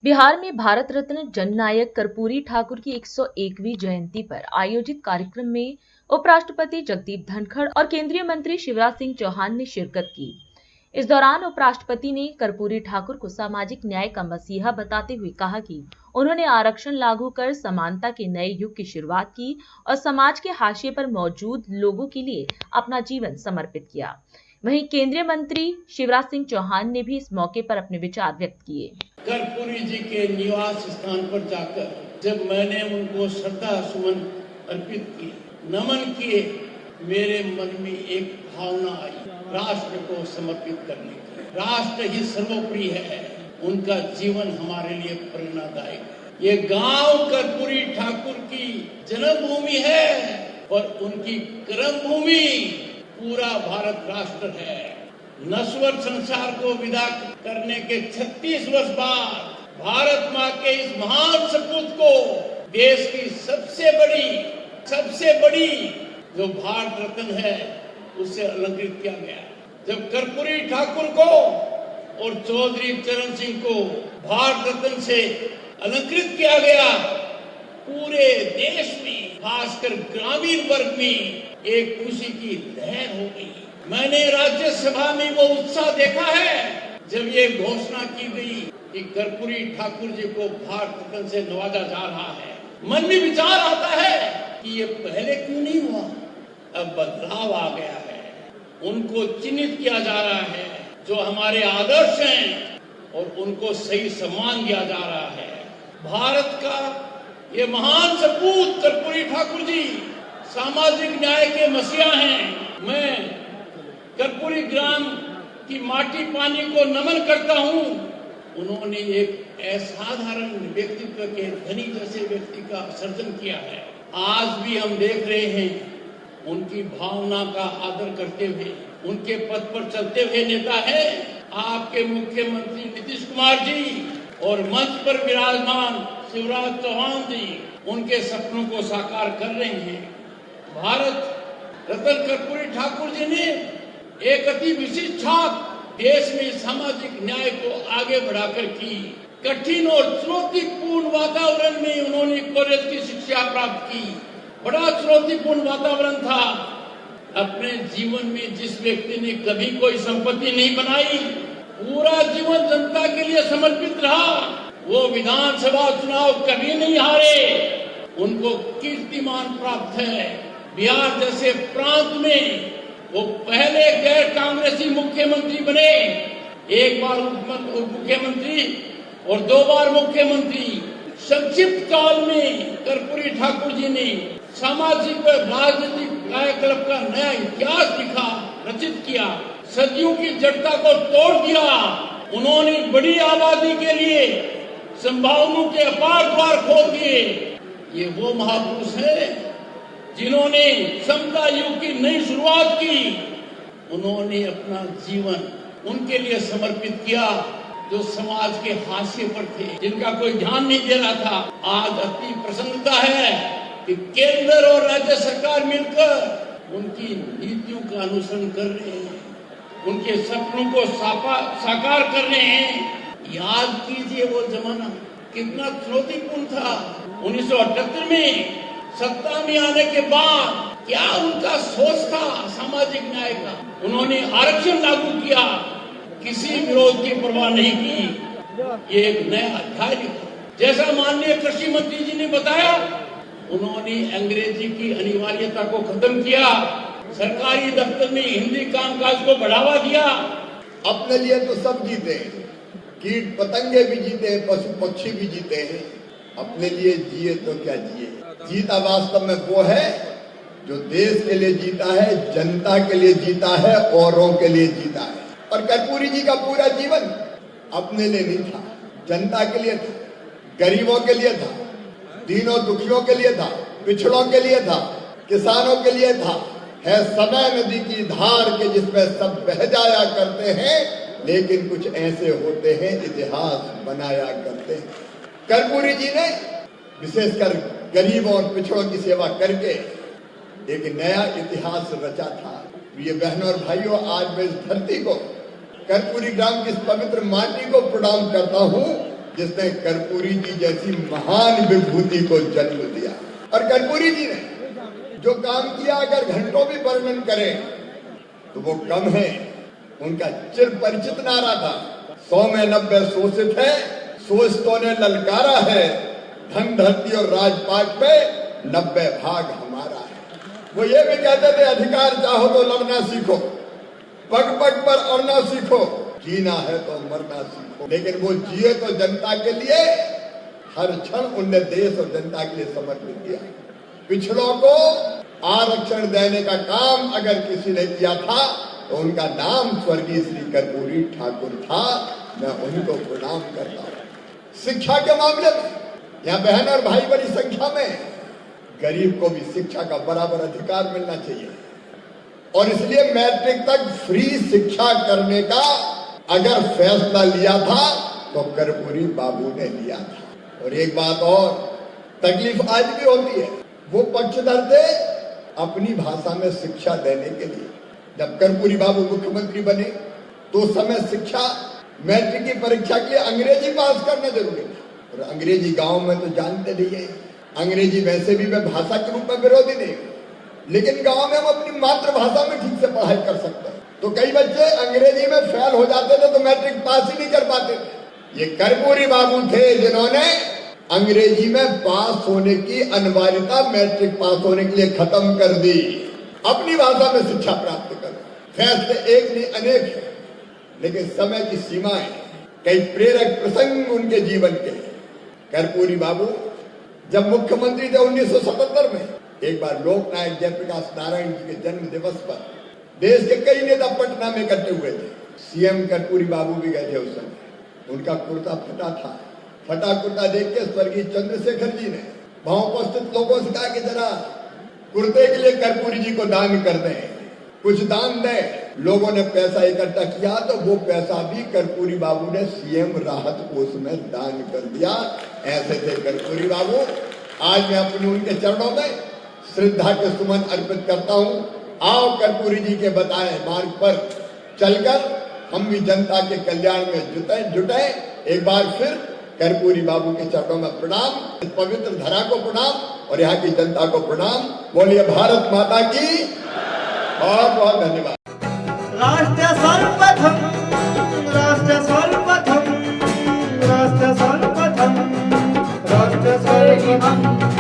बिहार में भारत रत्न जननायक कर्पूरी ठाकुर की 101वीं जयंती पर आयोजित कार्यक्रम में उपराष्ट्रपति जगदीप धनखड़ और केंद्रीय मंत्री शिवराज सिंह चौहान ने शिरकत की। इस दौरान उपराष्ट्रपति ने कर्पूरी ठाकुर को सामाजिक न्याय का मसीहा बताते हुए कहा कि उन्होंने आरक्षण लागू कर समानता के नए युग की शुरुआत की और समाज के हाशिए पर मौजूद लोगों के लिए अपना जीवन समर्पित किया। वहीं केंद्रीय मंत्री शिवराज सिंह चौहान ने भी इस मौके पर अपने विचार व्यक्त किए। कर्पूरी जी के निवास स्थान पर जाकर जब मैंने उनको श्रद्धा सुमन अर्पित किए, नमन किए, मेरे मन में एक भावना आई, राष्ट्र को समर्पित करने की। राष्ट्र ही सर्वोपरि है, उनका जीवन हमारे लिए प्रेरणादायक है। ये गांव कर्पूरी ठाकुर की जन्मभूमि है और उनकी कर्मभूमि पूरा भारत राष्ट्र है। नश्वर संसार को विदा करने के 36 वर्ष बाद भारत माँ के इस महान सपूत को देश की सबसे बड़ी जो भारत रत्न है उससे अलंकृत किया गया। जब कर्पूरी ठाकुर को और चौधरी चरण सिंह को भारत रत्न से अलंकृत किया गया, पूरे देश में खासकर ग्रामीण वर्ग में एक खुशी की लहर हो गई। मैंने राज्यसभा में वो उत्साह देखा है जब ये घोषणा की गई कि कर्पूरी ठाकुर जी को भारत रत्न से नवाजा जा रहा है। मन में विचार आता है कि ये पहले क्यों नहीं हुआ। अब बदलाव आ गया है, उनको चिन्हित किया जा रहा है जो हमारे आदर्श हैं और उनको सही सम्मान दिया जा रहा है। भारत का ये महान सपूत कर्पूरी ठाकुर जी सामाजिक न्याय के मसीहा हैं। मैं कर्पूरी ग्राम की माटी पानी को नमन करता हूँ। उन्होंने एक असाधारण व्यक्तित्व के धनी जैसे व्यक्ति का सर्जन किया है। आज भी हम देख रहे हैं उनकी भावना का आदर करते हुए उनके पथ पर चलते हुए नेता है आपके मुख्यमंत्री नीतीश कुमार जी और मंच पर विराजमान शिवराज चौहान जी उनके सपनों को साकार कर रहे हैं। भारत रत्न कर्पूरी ठाकुर जी ने एक अति विशिष्ट छाप देश में सामाजिक न्याय को आगे बढ़ाकर की। कठिन और चुनौतीपूर्ण वातावरण में उन्होंने कॉलेज की शिक्षा प्राप्त की। बड़ा चुनौतीपूर्ण वातावरण था। अपने जीवन में जिस व्यक्ति ने कभी कोई संपत्ति नहीं बनाई, पूरा जीवन जनता के लिए समर्पित रहा, वो विधानसभा चुनाव कभी नहीं हारे, उनको कीर्तिमान प्राप्त है। बिहार जैसे प्रांत में वो पहले गैर कांग्रेसी मुख्यमंत्री बने, एक बार उप मुख्यमंत्री और 2 बार मुख्यमंत्री। संक्षिप्त काल में कर्पूरी ठाकुर जी ने सामाजिक व राजनीतिक कायाकल्प का नया इतिहास लिखा, रचित किया, सदियों की जड़ता को तोड़ दिया। उन्होंने बड़ी आबादी के लिए संभावनाओं के अपार द्वार खोल दिए। ये वो महापुरुष है जिन्होंने समता युग की नई शुरुआत की। उन्होंने अपना जीवन उनके लिए समर्पित किया जो समाज के हाशिए पर थे, जिनका कोई ध्यान नहीं दे रहा था। आज अति प्रसन्नता है कि केंद्र और राज्य सरकार मिलकर उनकी नीतियों का अनुसरण कर रहे हैं, उनके सपनों को साकार कर रहे हैं। याद कीजिए वो जमाना कितना चुनौतीपूर्ण था। 1978 में सत्ता में आने के बाद क्या उनका सोच था सामाजिक न्याय का। उन्होंने आरक्षण लागू किया, किसी विरोध की परवाह नहीं की। ये एक नया अध्याय लिखा। जैसा माननीय कृषि मंत्री जी ने बताया, उन्होंने अंग्रेजी की अनिवार्यता को खत्म किया, सरकारी दफ्तर में हिंदी कामकाज को बढ़ावा दिया। अपने लिए तो सब जीते हैं, कीट पतंगे भी जीते हैं, पशु पक्षी भी जीते हैं। अपने लिए जिए तो क्या जिए। जीता वास्तव में वो है जो देश के लिए जीता है, जनता के लिए जीता है, औरों के लिए जीता है। और कर्पूरी जी का पूरा जीवन अपने लिए नहीं था, जनता के लिए था, गरीबों के लिए था, दीनों दुखियों के लिए था, पिछड़ों के लिए था, किसानों के लिए था। है समय नदी की धार के जिसमें सब बह जाया करते हैं, लेकिन कुछ ऐसे होते हैं इतिहास बनाया करते हैं। कर्पूरी जी ने विशेषकर गरीबों और पिछड़ों की सेवा करके एक नया इतिहास रचा था। ये बहनों और भाइयों, आज मैं इस धरती को, कर्पूरी ग्राम की इस पवित्र माटी को प्रणाम करता हूँ जिसने कर्पूरी जी जैसी महान विभूति को जन्म दिया। और कर्पूरी जी ने जो काम किया अगर घंटों भी वर्णन करें तो वो कम है। उनका चिर परिचित नारा था, 100 में 90 शोषित है, शोषितों ने ललकारा है, धन धरती और राजपाट पे 90 भाग हमारा है। वो ये भी कहते थे, अधिकार चाहो तो लड़ना सीखो, पग पग पर अड़ना सीखो, जीना है तो मरना सीखो। लेकिन वो जिए तो जनता के लिए, हर क्षण उनने देश और जनता के लिए समर्पित किया। पिछड़ों को आरक्षण देने का काम अगर किसी ने किया था तो उनका नाम स्वर्गीय श्री कर्पूरी ठाकुर था। मैं उनको प्रणाम करता हूँ। शिक्षा के मामले में यहाँ बहन और भाई बड़ी संख्या में, गरीब को भी शिक्षा का बराबर अधिकार मिलना चाहिए और इसलिए मैट्रिक तक फ्री शिक्षा करने का अगर फैसला लिया था तो कर्पूरी बाबू ने लिया था। और एक बात और, तकलीफ आज भी होती है, वो पक्षधर थे अपनी भाषा में शिक्षा देने के लिए। जब कर्पूरी बाबू मुख्यमंत्री बने तो उस समय शिक्षा मैट्रिक की परीक्षा के लिए अंग्रेजी पास करना जरूरी था। और अंग्रेजी गांव में तो जानते नहीं है, अंग्रेजी वैसे भी मैं भाषा के रूप में विरोधी नहीं, लेकिन गांव में हम अपनी मातृभाषा में ठीक से पढ़ाई कर सकते हैं। तो कई बच्चे अंग्रेजी में फेल हो जाते थे तो मैट्रिक पास ही नहीं कर पाते थे। ये कर्पूरी बाबू थे जिन्होंने अंग्रेजी में पास होने की अनिवार्यता मैट्रिक पास होने के लिए खत्म कर दी, अपनी भाषा में शिक्षा प्राप्त कर। फैसले एक नहीं अनेक है, लेकिन समय की सीमाएं, कई प्रेरक प्रसंग उनके जीवन के। कर्पूरी बाबू जब मुख्यमंत्री थे 1977 में, एक बार लोकनायक जयप्रकाश नारायण जी के जन्म दिवस पर देश के कई नेता पटना में इकट्ठे हुए थे। सीएम कर्पूरी बाबू भी गए थे उस समय। उनका कुर्ता फटा था। फटा कुर्ता देख के स्वर्गीय चंद्रशेखर जी ने वहां उपस्थित लोगों से कहा कि जरा कुर्ते के लिए कर्पूरी जी को दान कर दें, कुछ दान दें। लोगों ने पैसा इकट्ठा किया तो वो पैसा भी कर्पूरी बाबू ने सीएम राहत कोष में दान कर दिया। ऐसे थे कर्पूरी बाबू। आज मैं अपने उनके चरणों में श्रद्धा के सुमन अर्पित करता हूँ। आओ कर्पूरी जी के बताए मार्ग पर चलकर हम भी जनता के कल्याण में जुटे। एक बार फिर कर्पूरी बाबू के चरणों में प्रणाम, इस पवित्र धरा को प्रणाम और यहाँ की जनता को प्रणाम। बोलिए भारत माता की। बहुत बहुत धन्यवाद। राष्ट्र सर्वप्रथम, राष्ट्र सर्वप्रथम, राष्ट्र सर्वप्रथम, राष्ट्र सर्वप्रथम।